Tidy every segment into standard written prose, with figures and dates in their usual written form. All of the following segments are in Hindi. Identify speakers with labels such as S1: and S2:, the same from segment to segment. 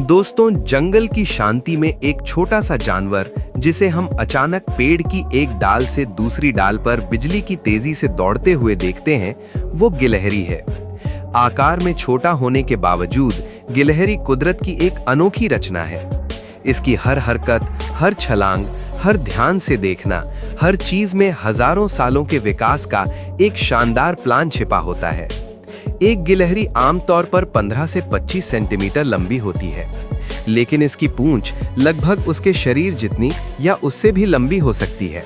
S1: दोस्तों, जंगल की शांति में एक छोटा सा जानवर जिसे हम अचानक पेड़ की एक डाल से दूसरी डाल पर बिजली की तेजी से दौड़ते हुए देखते हैं, वो गिलहरी है। आकार में छोटा होने के बावजूद गिलहरी कुदरत की एक अनोखी रचना है। इसकी हर हरकत, हर छलांग, हर ध्यान से देखना, हर चीज में हजारों सालों के विकास का एक शानदार प्लान छिपा होता है। एक गिलहरी आमतौर पर 15 से 25 सेंटीमीटर लंबी होती है, लेकिन इसकी पूंछ लगभग उसके शरीर जितनी या उससे भी लंबी हो सकती है।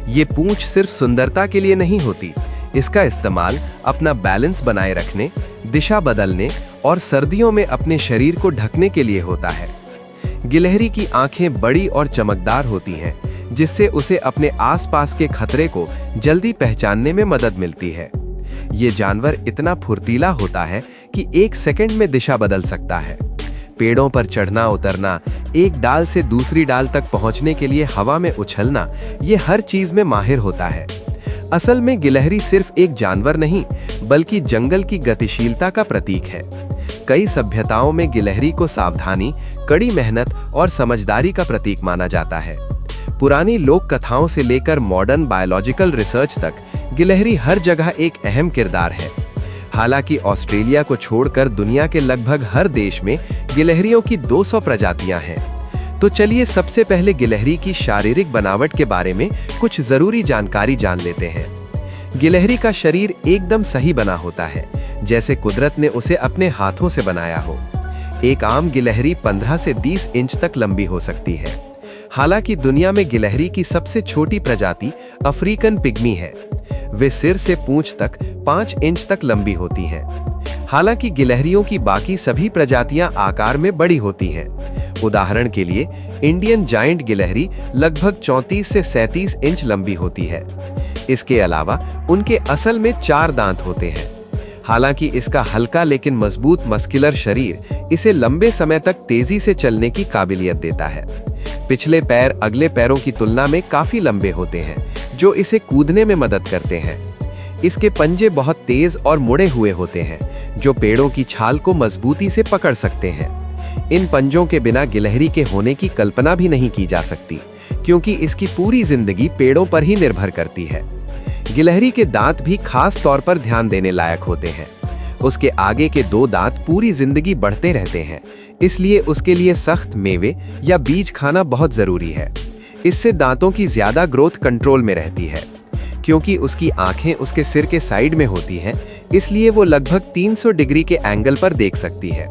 S1: ये पूंछ सिर्फ सुंदरता के लिए नहीं होती, इसका इस्तेमाल अपना बैलेंस बनाए रखने, दिशा बदलने और सर्दियों में अपने शरीर को ढकने के लिए होता है। गिलहरी की आंखें बड़ी और चमकदार होती हैं, जिससे उसे अपने आसपास के खतरे को जल्दी पहचानने में मदद मिलती है। ये जानवर इतना फुर्तीला होता है कि एक सेकंड में दिशा बदल सकता है। पेड़ों पर चढ़ना उतरना, एक डाल से दूसरी डाल तक पहुंचने के लिए हवा में उछलना, ये हर चीज में माहिर होता है। असल में गिलहरी सिर्फ एक जानवर नहीं, बल्कि जंगल की गतिशीलता का प्रतीक है। कई सभ्यताओं में गिलहरी को सावधानी, कड़ी मेहनत और समझदारी का प्रतीक माना जाता है। पुरानी लोक कथाओं से लेकर मॉडर्न बायोलॉजिकल रिसर्च तक गिलहरी हर जगह एक अहम किरदार है। हालांकि ऑस्ट्रेलिया को छोड़कर दुनिया के लगभग हर देश में गिलहरियों की 200 प्रजातियां हैं। तो चलिए सबसे पहले गिलहरी की शारीरिक बनावट के बारे में कुछ जरूरी जानकारी जान लेते हैं। गिलहरी का शरीर एकदम सही बना होता है, जैसे कुदरत ने उसे अपने हाथों से बनाया हो। एक आम गिलहरी 15 से 20 इंच तक लंबी हो सकती है। हालांकि दुनिया में गिलहरी की सबसे छोटी प्रजाति अफ्रीकन पिग्मी है। वे सिर से पूंछ तक 5 इंच तक लंबी होती हैं। हालांकि गिलहरियों की बाकी सभी प्रजातियां आकार में बड़ी होती हैं। उदाहरण के लिए इंडियन जायंट गिलहरी लगभग 34 से 37 इंच लंबी होती है। इसके अलावा उनके असल में 4 दांत होते हैं। हालांकि इसका हल्का लेकिन मजबूत मस्कुलर शरीर इसे लंबे समय तक तेजी से चलने की काबिलियत देता है। पिछले पैर अगले पैरों की तुलना में काफी लंबे होते हैं, जो इसे कूदने में मदद करते हैं। इसके पंजे बहुत तेज और मुड़े हुए होते हैं, जो पेड़ों की छाल को मजबूती से पकड़ सकते हैं। इन पंजों के बिना गिलहरी के होने की कल्पना भी नहीं की जा सकती, क्योंकि इसकी पूरी जिंदगी पेड़ों पर ही निर्भर करती है। गिलहरी के दांत भी खास तौर पर ध्यान देने लायक होते हैं। उसके आगे के 2 दांत पूरी जिंदगी बढ़ते रहते हैं, इसलिए उसके लिए सख्त मेवे या बीज खाना बहुत जरूरी है। इससे दांतों की ज्यादा ग्रोथ कंट्रोल में रहती है। क्योंकि उसकी आंखें उसके सिर के साइड में होती हैं, इसलिए वो लगभग 300 डिग्री के एंगल पर देख सकती है।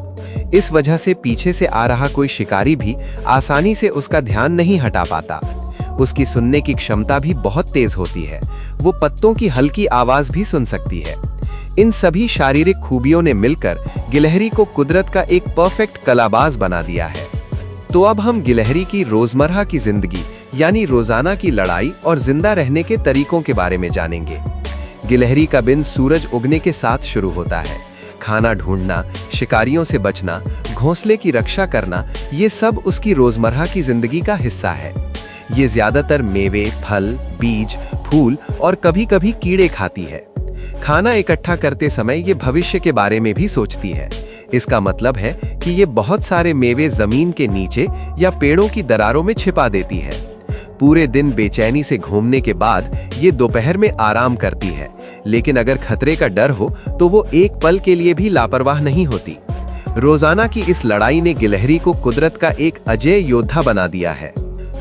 S1: इस वजह से पीछे से आ रहा कोई शिकारी भी आसानी से उसका ध्यान नहीं हटा पाता। उसकी सुनने की क्षमता भी बहुत तेज होती है। वो पत्तों की हल्की आवाज भी सुन सकती है। इन सभी शारीरिक खूबियों ने मिलकर गिलहरी को कुदरत का एक परफेक्ट कलाबाज बना दिया है। तो अब हम गिलहरी की रोजमर्रा की जिंदगी यानी रोजाना की लड़ाई और जिंदा रहने के तरीकों के बारे में जानेंगे। गिलहरी का दिन सूरज उगने के साथ शुरू होता है। खाना ढूंढना, शिकारियों से बचना, घोंसले की रक्षा करना, ये सब उसकी रोजमर्रा की जिंदगी का हिस्सा है। ये ज्यादातर मेवे, फल, बीज, फूल और कभी-कभी कीड़े खाती है। खाना इकट्ठा करते समय ये भविष्य के बारे में भी सोचती है। इसका मतलब है कि ये बहुत सारे मेवे जमीन के नीचे या पेड़ों की दरारों में छिपा देती है। पूरे दिन बेचैनी से घूमने के बाद ये दोपहर में आराम करती है, लेकिन अगर खतरे का डर हो तो वो एक पल के लिए भी लापरवाह नहीं होती। रोजाना की इस लड़ाई ने गिलहरी को कुदरत का एक अजेय योद्धा बना दिया है।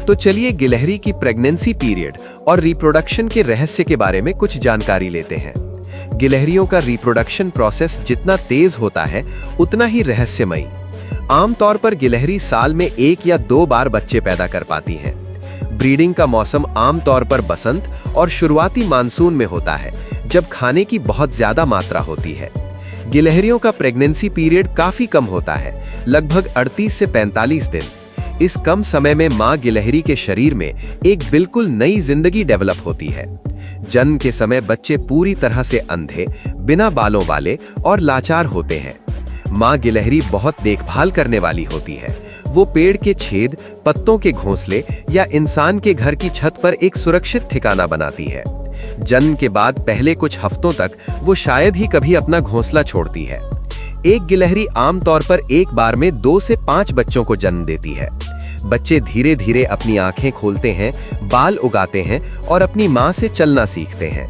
S1: तो चलिए गिलहरी की प्रेगनेंसी पीरियड और रिप्रोडक्शन के रहस्य के बारे में कुछ जानकारी लेते हैं। गिलहरियों का रिप्रोडक्शन प्रोसेस जितना तेज होता है, उतना ही रहस्यमयी। आमतौर पर गिलहरी साल में 1 या 2 बार बच्चे पैदा कर पाती हैं। ब्रीडिंग का मौसम आमतौर पर बसंत और शुरुआती मानसून में होता है, जब खाने की बहुत ज्यादा मात्रा होती है। गिलहरियों का प्रेगनेंसी पीरियड काफी कम होता है, लगभग 38 से 45 दिन। इस कम समय में मां गिलहरी के शरीर में एक बिल्कुल नई जिंदगी डेवलप होती है। जन्म के समय बच्चे पूरी तरह से अंधे, बिना बालों वाले और लाचार होते हैं। मां गिलहरी बहुत देखभाल करने वाली होती है। वो पेड़ के छेद, पत्तों के घोंसले या इंसान के घर की छत पर एक सुरक्षित ठिकाना बनाती है। जन्म के बाद पहले कुछ हफ्तों तक वो शायद ही कभी अपना घोंसला छोड़ती है। एक गिलहरी आमतौर पर एक बार में 2 से 5 बच्चों को जन्म देती है। बच्चे धीरे धीरे अपनी आंखें खोलते हैं, बाल उगाते हैं और अपनी मां से चलना सीखते हैं।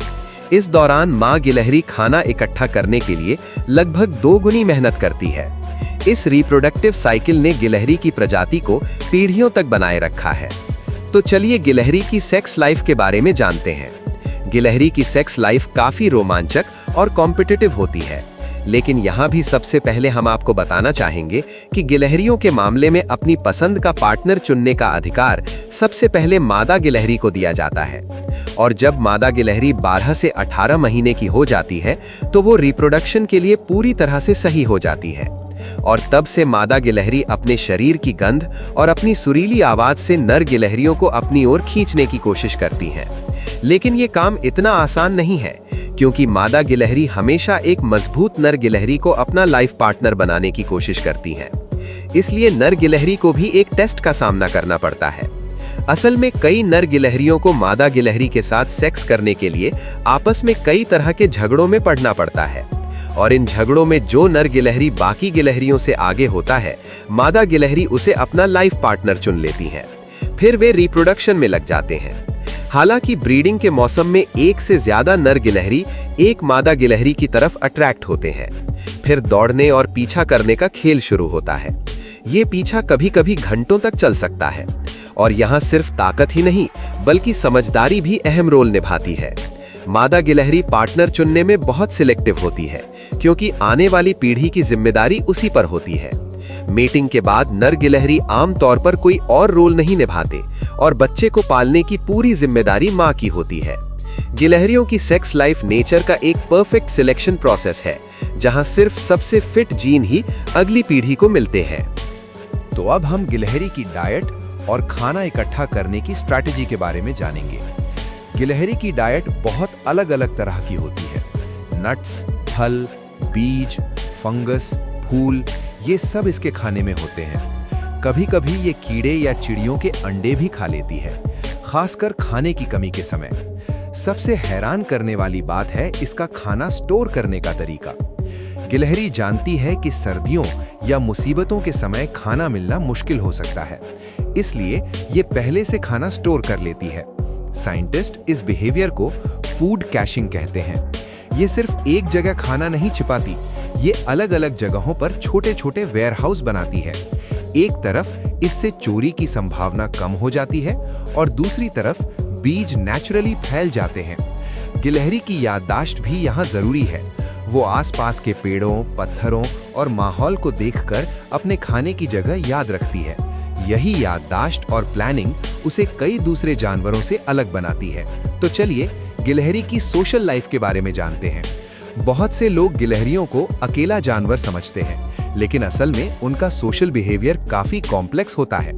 S1: इस दौरान मां गिलहरी खाना इकट्ठा करने के लिए लगभग 2 गुनी मेहनत करती है। इस रिप्रोडक्टिव साइकिल ने गिलहरी की प्रजाति को पीढ़ियों तक बनाए रखा है। तो चलिए गिलहरी की सेक्स लाइफ के बारे में जानते हैं। गिलहरी की सेक्स लाइफ काफी रोमांचक और कॉम्पिटिटिव होती है, लेकिन यहाँ भी सबसे पहले हम आपको बताना चाहेंगे कि गिलहरियों के मामले में अपनी पसंद का पार्टनर चुनने का अधिकार सबसे पहले मादा गिलहरी को दिया जाता है। और जब मादा गिलहरी 12 से 18 महीने की हो जाती है तो वो रिप्रोडक्शन के लिए पूरी तरह से सही हो जाती है, और तब से मादा गिलहरी अपने शरीर की गंध और अपनी सुरीली आवाज से नर गिलहरियों को अपनी ओर खींचने की कोशिश करती हैं। लेकिन ये काम इतना आसान नहीं है, क्योंकि मादा गिलहरी हमेशा एक मजबूत नर गिलहरी को अपना लाइफ पार्टनर बनाने की कोशिश करती हैं। इसलिए नर गिलहरी को भी एक टेस्ट का सामना करना पड़ता है। असल में कई नर गिलहरियों को मादा गिलहरी के साथ सेक्स करने के लिए आपस में कई तरह के झगड़ों में पड़ना पड़ता है, और इन झगड़ों में जो नर गिलहरी बाकी गिलहरियों से आगे होता है, मादा गिलहरी उसे अपना लाइफ पार्टनर चुन लेती है। फिर वे रिप्रोडक्शन में लग जाते हैं। हालांकि ब्रीडिंग के मौसम में एक से ज्यादा नर गिलहरी एक मादा गिलहरी की तरफ अट्रैक्ट होते हैं। फिर दौड़ने और पीछा करने का खेल शुरू होता है। ये पीछा कभी कभी घंटों तक चल सकता है, और यहाँ सिर्फ ताकत ही नहीं बल्कि समझदारी भी अहम रोल निभाती है। मादा गिलहरी पार्टनर चुनने में बहुत सिलेक्टिव होती है, क्योंकि आने वाली पीढ़ी की जिम्मेदारी उसी पर होती है। मेटिंग के बाद नर गिलहरी आमतौर पर कोई और रोल नहीं निभाते, और बच्चे को पालने की पूरी जिम्मेदारी मां की होती है। गिलहरियों की सेक्स लाइफ नेचर का एक परफेक्ट सिलेक्शन प्रोसेस है, जहां सिर्फ सबसे फिट जीन ही अगली पीढ़ी को मिलते हैं।
S2: तो अब हम गिलहरी की डाइट और खाना इकट्ठा करने की स्ट्रैटेजी के बारे में जानेंगे। गिलहरी की डाइट बहुत अलग अलग तरह की होती है। नट्स, फल, बीज, फंगस, फूल, ये सब इसके खाने में होते हैं। कभी कभी ये कीड़े या चिड़ियों के अंडे भी खा लेती है, खासकर खाने की कमी के समय। सबसे हैरान करने वाली बात है इसका खाना स्टोर करने का तरीका। गिलहरी जानती है कि सर्दियों या मुसीबतों के समय खाना मिलना मुश्किल हो सकता है, इसलिए ये पहले से खाना स्टोर कर लेती है। साइंटिस्ट इस बिहेवियर को फूड कैशिंग कहते हैं। ये सिर्फ एक जगह खाना नहीं छिपाती, ये अलग अलग जगहों पर छोटे छोटे वेयरहाउस बनाती है। एक तरफ इससे चोरी की संभावना कम हो जाती है, और दूसरी तरफ बीज नेचुरली फैल जाते हैं। गिलहरी की याददाश्त भी यहाँ जरूरी है। वो आसपास के पेड़ों, पत्थरों और माहौल को देखकर अपने खाने की जगह याद रखती है। यही याददाश्त और प्लानिंग उसे कई दूसरे जानवरों से अलग बनाती है। तो चलिए गिलहरी की सोशल लाइफ के बारे में जानते हैं। बहुत से लोग गिलहरियों को अकेला जानवर समझते हैं, लेकिन असल में उनका सोशल बिहेवियर काफी कॉम्प्लेक्स होता है।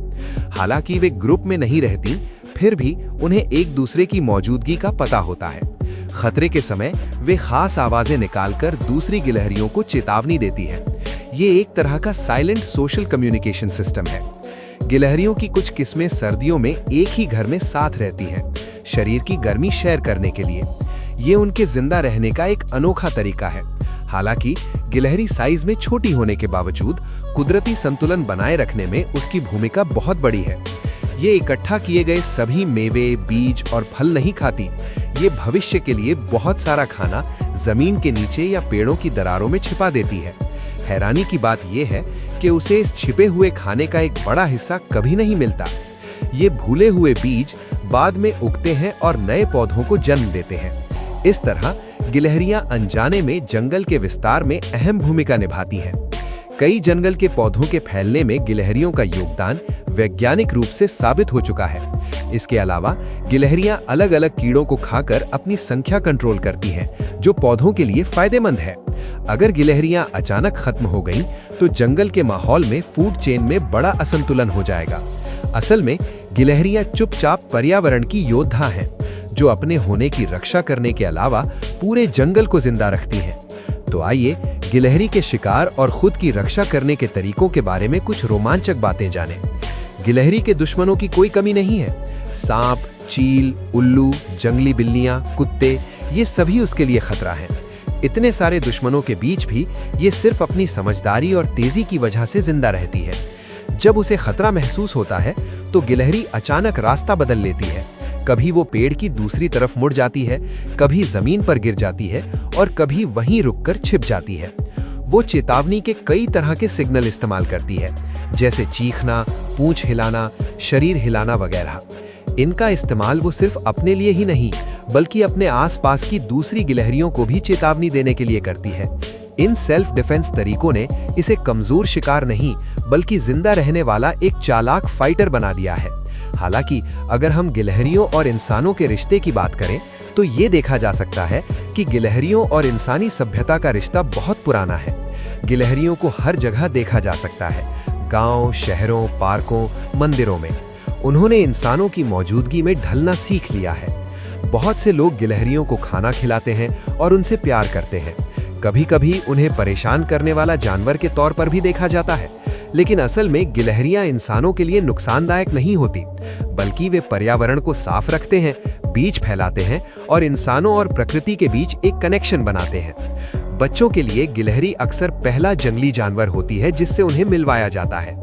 S2: हालांकि वे ग्रुप में नहीं रहती, फिर भी उन्हें एक दूसरे की मौजूदगी का पता होता है। खतरे के समय वे खास आवाजें निकालकर दूसरी गिलहरियों को चेतावनी देती है। ये एक तरह का साइलेंट सोशल कम्युनिकेशन सिस्टम है। गिलहरियों की कुछ किस्में सर्दियों में एक ही घर में साथ रहती हैं, शरीर की गर्मी शेयर करने के लिए। ये उनके जिंदा रहने का एक अनोखा तरीका है। हालांकि गिलहरी साइज में छोटी होने के बावजूद कुदरती संतुलन बनाए रखने में उसकी भूमिका बहुत बड़ी है। ये इकट्ठा किए गए सभी मेवे, बीज और फल नहीं खाती। ये भविष्य के लिए बहुत सारा खाना जमीन के नीचे या पेड़ों की दरारों में छिपा देती है। हैरानी की बात यह है कि उसे इस छिपे हुए खाने का एक बड़ा हिस्सा कभी नहीं मिलता। ये भूले हुए बीज बाद में उगते हैं और नए पौधों को जन्म देते हैं। इस तरह गिलहरियां अनजाने में जंगल के विस्तार में अहम भूमिका निभाती हैं। कई जंगल के पौधों के फैलने में गिलहरियों का योगदान वैज्ञानिक रूप से साबित हो चुका है। इसके अलावा गिलहरियां अलग अलग कीड़ों को खाकर अपनी संख्या कंट्रोल करती हैं, जो पौधों के लिए फायदेमंद है। अगर गिलहरियां अचानक खत्म हो गईं, तो जंगल के माहौल में फूड चेन में बड़ा असंतुलन हो जाएगा। असल में गिलहरियां चुपचाप पर्यावरण की योद्धा हैं, जो अपने होने की रक्षा करने के अलावा पूरे जंगल को जिंदा रखती हैं। तो आइए गिलहरी के शिकार और खुद की रक्षा करने के तरीकों के बारे में कुछ रोमांचक बातें जानें। गिलहरी के दुश्मनों की कोई कमी नहीं है। सांप, चील, उल्लू, जंगली बिल्लियां, कुत्ते, ये सभी उसके लिए खतरा हैं। इतने सारे दुश्मनों के बीच भी ये सिर्फ अपनी समझदारी और तेजी की वजह से जिंदा रहती है। जब उसे खतरा महसूस होता है तो गिलहरी अचानक रास्ता बदल लेती है। कभी वो पेड़ की दूसरी तरफ मुड़ जाती है, कभी जमीन पर गिर जाती है और कभी वहीं रुककर छिप जाती है। वो चेतावनी के कई तरह के सिग्नल इस्तेमाल करती है, जैसे चीखना, पूंछ हिलाना, शरीर हिलाना वगैरह। इनका इस्तेमाल वो सिर्फ अपने लिए ही नहीं बल्कि अपने आसपास की दूसरी गिलहरियों को भी चेतावनी देने के लिए करती है। इन सेल्फ डिफेंस तरीकों ने इसे कमजोर शिकार नहीं बल्कि जिंदा रहने वाला एक चालाक फाइटर बना दिया है। हालांकि अगर हम गिलहरियों और इंसानों के रिश्ते की बात करें तो ये देखा जा सकता है कि गिलहरियों और इंसानी सभ्यता का रिश्ता बहुत पुराना है। गिलहरियों को हर जगह देखा जा सकता है, गांव, शहरों, पार्कों, मंदिरों में। उन्होंने इंसानों की मौजूदगी में ढलना सीख लिया है। बहुत से लोग गिलहरियों को खाना खिलाते हैं और उनसे प्यार करते हैं। कभी कभी उन्हें परेशान करने वाला जानवर के तौर पर भी देखा जाता है, लेकिन असल में गिलहरियां इंसानों के लिए नुकसानदायक नहीं होती, बल्कि वे पर्यावरण को साफ रखते हैं, बीज फैलाते हैं और इंसानों और प्रकृति के बीच एक कनेक्शन बनाते हैं। बच्चों के लिए गिलहरी अक्सर पहला जंगली जानवर होती है जिससे उन्हें मिलवाया जाता है।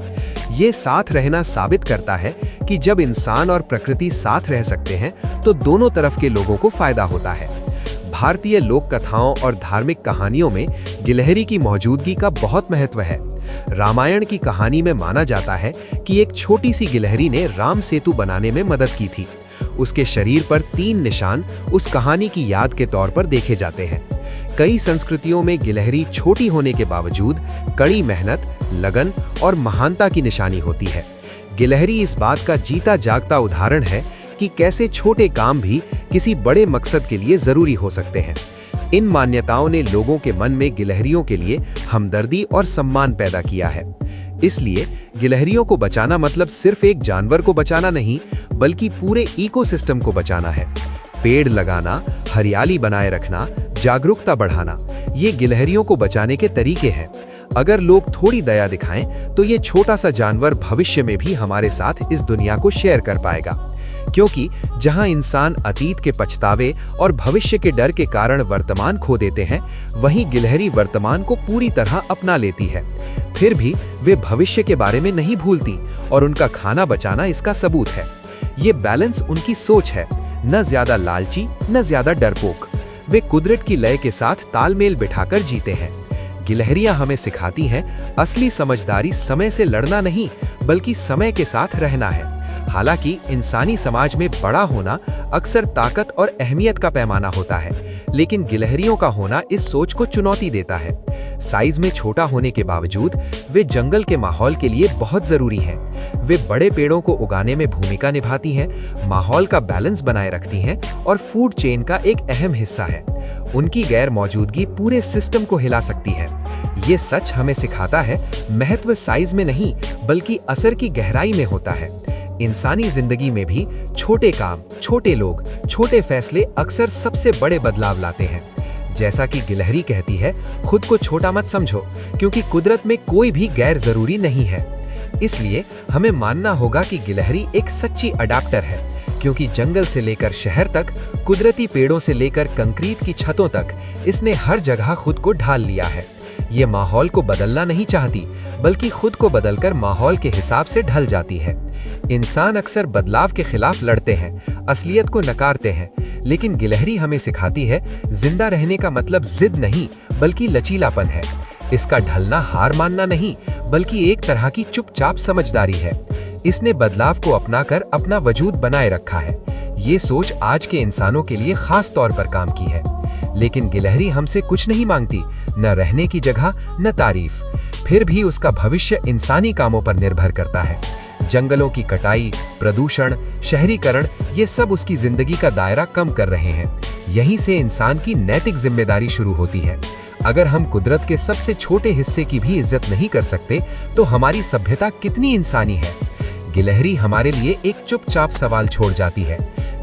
S2: ये साथ रहना साबित करता है कि जब इंसान और प्रकृति साथ रह सकते हैं तो दोनों तरफ के लोगों को फायदा होता है। भारतीय लोक कथाओं और धार्मिक कहानियों में गिलहरी की मौजूदगी का बहुत महत्व है। रामायण की कहानी में माना जाता है कि एक छोटी सी गिलहरी ने राम सेतु बनाने में मदद की थी। उसके शरीर पर 3 निशान उस कहानी की याद के तौर पर देखे जाते हैं। कई संस्कृतियों में गिलहरी छोटी होने के बावजूद कड़ी मेहनत, लगन और महानता की निशानी होती है। गिलहरी इस बात का जीता जागता उदाहरण है कि कैसे छोटे काम भी किसी बड़े मकसद के लिए जरूरी हो सकते हैं। इन मान्यताओं ने लोगों के मन में गिलहरियों के लिए हमदर्दी और सम्मान पैदा किया है। इसलिए गिलहरियों को बचाना मतलब सिर्फ एक जानवर को बचाना नहीं, बल्कि पूरे इकोसिस्टम को बचाना है। पेड़ लगाना, हरियाली बनाए रखना, जागरूकता बढ़ाना, ये गिलहरियों को बचाने के तरीके हैं। अगर लोग थोड़ी दया दिखाएं तो ये छोटा सा जानवर भविष्य में भी हमारे साथ इस दुनिया को शेयर कर पाएगा। क्योंकि जहां इंसान अतीत के पछतावे और भविष्य के डर के कारण वर्तमान खो देते हैं, वहीं गिलहरी वर्तमान को पूरी तरह अपना लेती है। फिर भी वे भविष्य के बारे में नहीं भूलती और उनका खाना बचाना इसका सबूत है। ये बैलेंस उनकी सोच है, न ज्यादा लालची न ज्यादा डरपोक। वे कुदरत की लय के साथ तालमेल बिठाकर जीते हैं। गिलहरियां हमें सिखाती हैं असली समझदारी समय से लड़ना नहीं बल्कि समय के साथ रहना है। हालांकि इंसानी समाज में बड़ा होना अक्सर ताकत और अहमियत का पैमाना होता है, लेकिन गिलहरियों का होना इस सोच को चुनौती देता है। साइज में छोटा होने के बावजूद वे जंगल के माहौल के लिए बहुत जरूरी हैं। वे बड़े पेड़ों को उगाने में भूमिका निभाती हैं, माहौल का बैलेंस बनाए रखती हैं और फूड चेन का एक अहम हिस्सा है। उनकी गैर मौजूदगी पूरे सिस्टम को हिला सकती है। ये सच हमें सिखाता है महत्व साइज में नहीं बल्कि असर की गहराई में होता है। इंसानी जिंदगी में भी छोटे काम, छोटे लोग, छोटे फैसले अक्सर सबसे बड़े बदलाव लाते हैं। जैसा कि गिलहरी कहती है, खुद को छोटा मत समझो, क्योंकि कुदरत में कोई भी गैर जरूरी नहीं है। इसलिए हमें मानना होगा कि गिलहरी एक सच्ची अडैप्टर है, क्योंकि जंगल से लेकर शहर तक, कुदरती पेड़ों से लेकर कंक्रीट की छतों तक, इसने हर जगह खुद को ढाल लिया है। ये माहौल को बदलना नहीं चाहती, बल्कि खुद को बदलकर माहौल के हिसाब से ढल जाती है। इंसान अक्सर बदलाव के खिलाफ लड़ते हैं, असलियत को नकारते हैं, लेकिन गिलहरी हमें सिखाती है जिंदा रहने का मतलब जिद नहीं बल्कि लचीलापन है। इसका ढलना हार मानना नहीं बल्कि एक तरह की चुपचाप समझदारी है। इसने बदलाव को अपनाकर अपना वजूद बनाए रखा है। ये सोच आज के इंसानों के लिए खास तौर पर काम की है। लेकिन गिलहरी हमसे कुछ नहीं मांगती, न रहने की जगह न तारीफ। फिर भी उसका भविष्य इंसानी कामों पर निर्भर करता है। जंगलों की कटाई, प्रदूषण, शहरीकरण, ये सब उसकी जिंदगी का दायरा कम कर रहे हैं। यहीं से इंसान की नैतिक जिम्मेदारी शुरू होती है। अगर हम कुदरत के सबसे छोटे हिस्से की भी इज्जत नहीं कर सकते, तो हमारी सभ्यता कितनी इंसानी है। गिलहरी हमारे लिए एक चुपचाप सवाल छोड़ जाती है,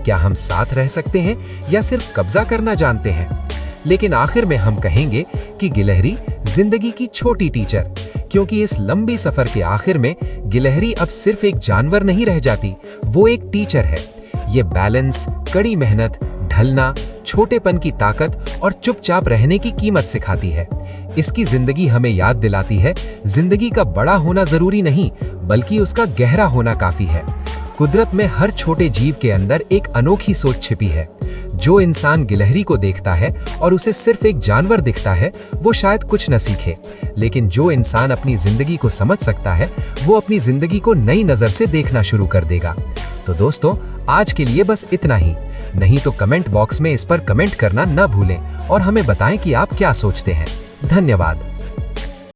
S2: क्या हम साथ रह सकते हैं या सिर्फ कब्जा करना जानते हैं? लेकिन आखिर में हम कहेंगे कि गिलहरी जिंदगी की छोटी टीचर, क्योंकि इस लंबी सफर के आखिर में गिलहरी अब सिर्फ एक जानवर नहीं रह जाती, वो एक टीचर है। ये बैलेंस, कड़ी मेहनत, ढलना,
S3: छोटेपन की ताकत और चुपचाप रहने की कीमत सिखाती है। इसकी जिंदगी हमें याद दिलाती है, जिंदगी का बड़ा होना जरूरी नहीं, बल्कि उसका गहरा होना काफी है। कुदरत में हर छोटे जीव के अंदर एक अनोखी सोच छिपी है। जो इंसान गिलहरी को देखता है और उसे सिर्फ एक जानवर दिखता है, वो शायद कुछ न सीखे, लेकिन जो इंसान अपनी जिंदगी को समझ सकता है, वो अपनी जिंदगी को नई नजर से देखना शुरू कर देगा। तो दोस्तों, आज के लिए बस इतना ही। नहीं तो कमेंट बॉक्स में इस पर कमेंट करना न भूलें और हमें बताएं कि आप क्या सोचते हैं। धन्यवाद।